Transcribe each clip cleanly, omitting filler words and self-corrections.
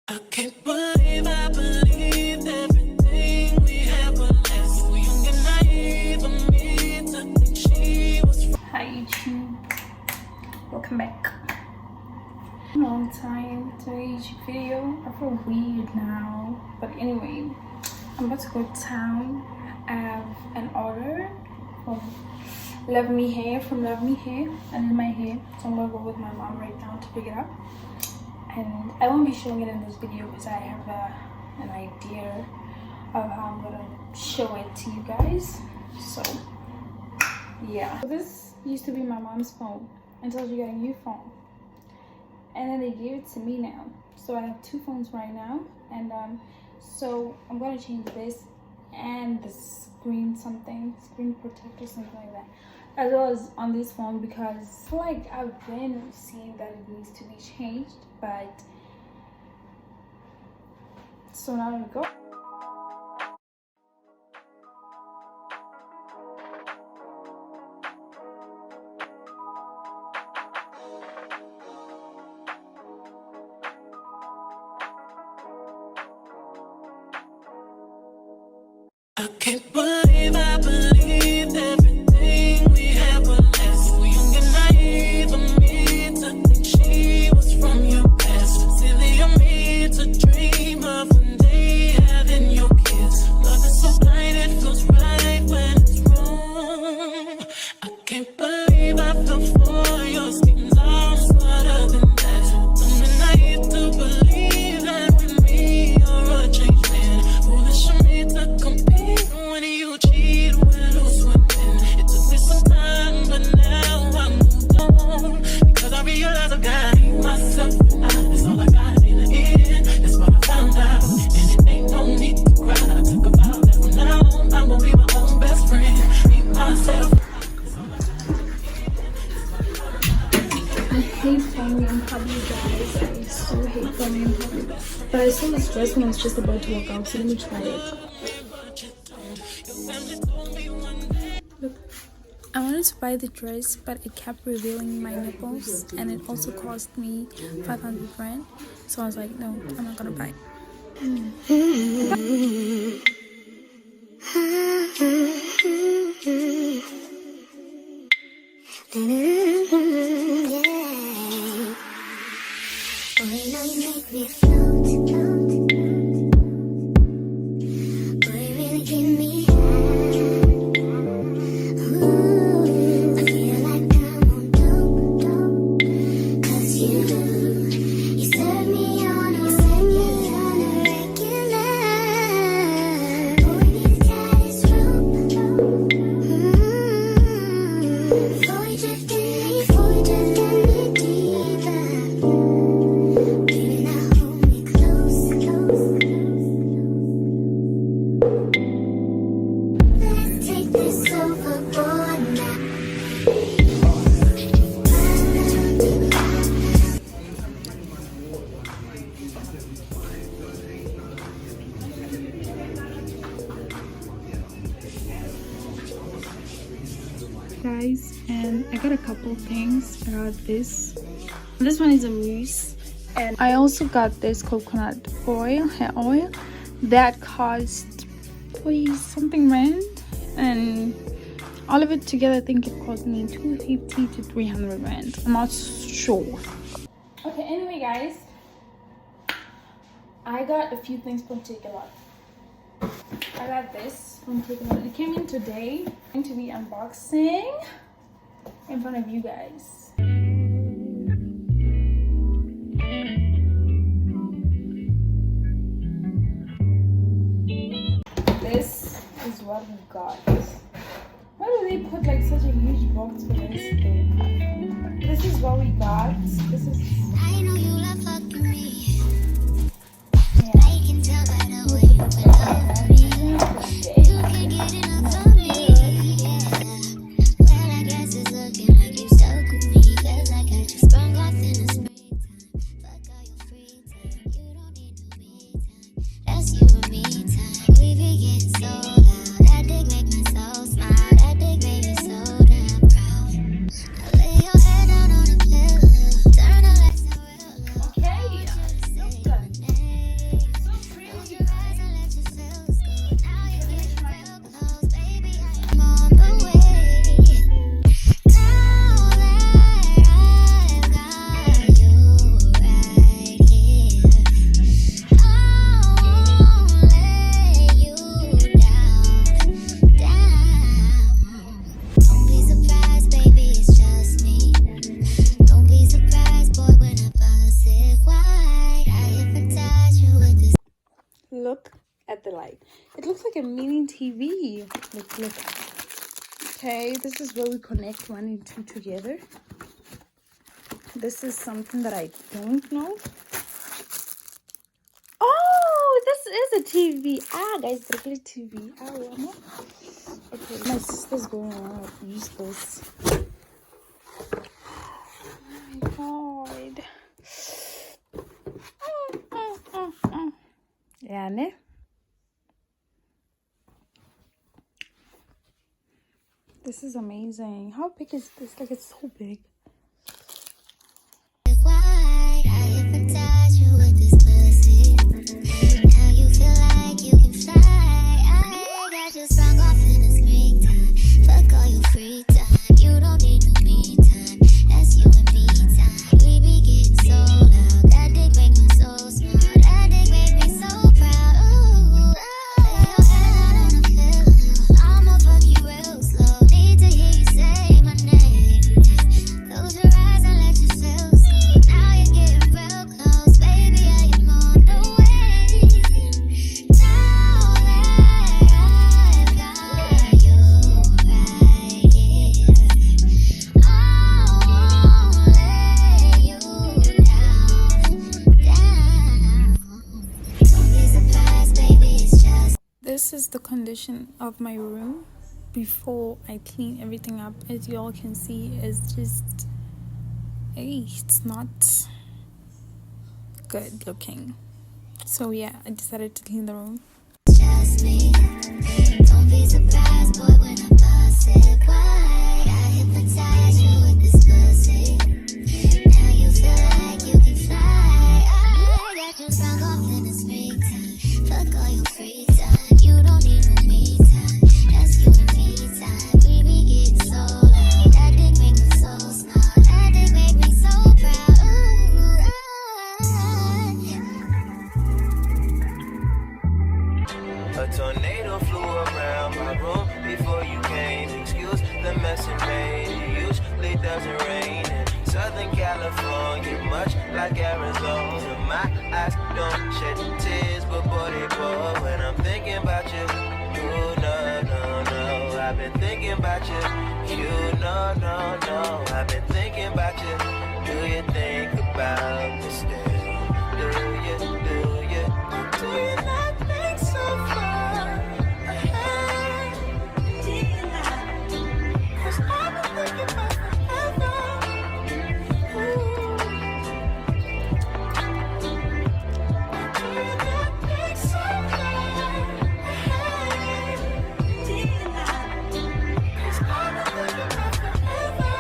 I can't believe I believed everything we had was less. So young and naive of me to think she was. Hi YouTube, welcome back. Long time to a YouTube video. I feel weird now, but anyway, I'm about to go to town. I have an order from Love Me Hair. I need my hair, so I'm gonna go with my mom right now to pick it up. And I won't be showing it in this video because I have an idea of how I'm gonna show it to you guys. So yeah, so this used to be my mom's phone until she got a new phone, and then they gave it to me now. So I have two phones right now, and so I'm gonna change this and the screen protector, something like that, as well as on this phone, because I feel like I've been seeing that it needs to be changed. But so now we go. I can't believe I believed everything we had was less. So young and naive of me to think she was from your past. Silly of me to dream of one day having your kiss. Love is so blind, it feels right when it's wrong. I can't believe I fell for your schemes. I'm smarter than that. Dumb and naive to believe that with me you're a changed man. Foolish of me to compete when you cheat, we're swimming. It took me some time, but now I'm moved on, because I realize I got myself and that's all I got in the end. That's what I found out, and it ain't no need to cry. I took a vow that from now on I'm gonna be my own best friend, be myself. I hate filming in public, guys. I so hate filming in public. But I saw this dress when I was just about to walk out, so let me try it. Look, I wanted to buy the dress, but it kept revealing my nipples, and it also cost me 500 rand. So I was like, no, I'm not gonna buy it. Guys, and I got a couple things. I got this one is a mousse, and I also got this coconut oil, hair oil, that cost 40 something rand, and all of it together I think it cost me 250 to 300 rand. I'm not sure. Okay, anyway guys, I got a few things from Takealot. I got this from Takealot. It came in today. I'm going to be unboxing in front of you guys. This is what we got. Why do they put like such a huge box for this thing? This is what we got. This is. I know you love fucking me. Yeah. I can tell by the way you can get enough of me. Well, I guess it's looking like you stuck with me, 'cause I got you sprung off in the springtime. Fuck all your free time, you don't need no me time. That's you and me time. We be getting so loud, that dick make my soul smile. That dick made me so damn proud. Now lay your head down on the pillow, turn the lights down real low. Okay. at the light. It looks like a mini TV. Look. Okay, this is where we connect 1 and 2 together. This is something that I don't know. Oh, this is a TV. Guys, the TV. Okay, my sister's going around. Use this. Oh my god. Yeah, ne? This is amazing. How big is this? Like, it's so big. This is the condition of my room before I clean everything up. As you all can see, it's just, it's not good looking. So yeah, I decided to clean the room. Just me. Don't be surprised, boy, when I bust it wide. I hypnotize you with this pussy. Now you feel like you can fly. I got you sprung off in the springtime. Fuck all your free time. You don't need no me time. That's you and me time. We be getting so loud. That dick make me so smart. That dick make me so proud. Ooh, a tornado flew around my room before you came. Excuse the mess it made. It usually doesn't rain in Southern California, much like Arizona. My eyes don't shed tears, but boy they pour when I'm thinking about you. Ooh, no, no, no. I've been thinking about you. You, no, no, no. I've been thinking about you. Do you think about me still? Do you not think so far ahead? Do you not? 'Cause I've been thinking about forever. Ooh. Do you not think so far ahead? Do you not? 'Cause I've been thinking about forever.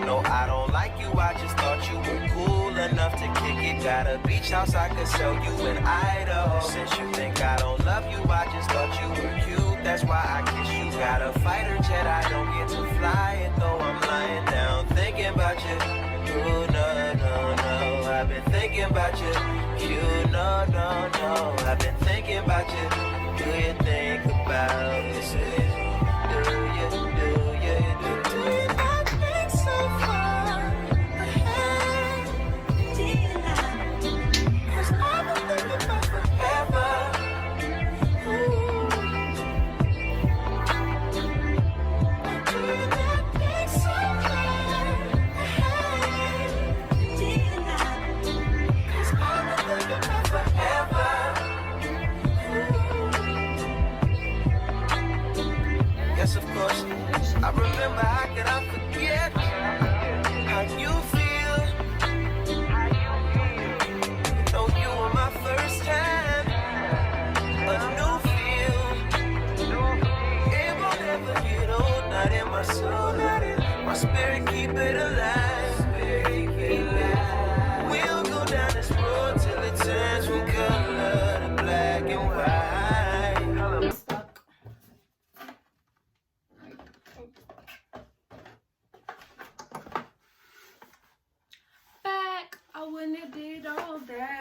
No, I don't like you, I just thought you were cool enough to kick it. Got a beach house I could sell you in Idaho. Since you think I don't love you, I just thought you were cute. That's why I kiss you. Got a fighter jet, I don't get to fly it, though I'm lying down thinking about you. Ooh, no, no, no. I've been thinking about you. You, no, no, no. I've been thinking about you. Do you think about this? Do you not think so far ahead? Do you not? 'Cause I've been thinking about forever. Ooh. Do you not think so far ahead? Do you not? 'Cause I've been thinking about forever. Yes, of course. I remember, how could I forget how you feel? Know you were my first time, a new feel. It won't ever get old, not in my soul, not in my spirit, keep it alive. We'll go down this road till it turns from color to black and white. Back, I wouldn't have did all that.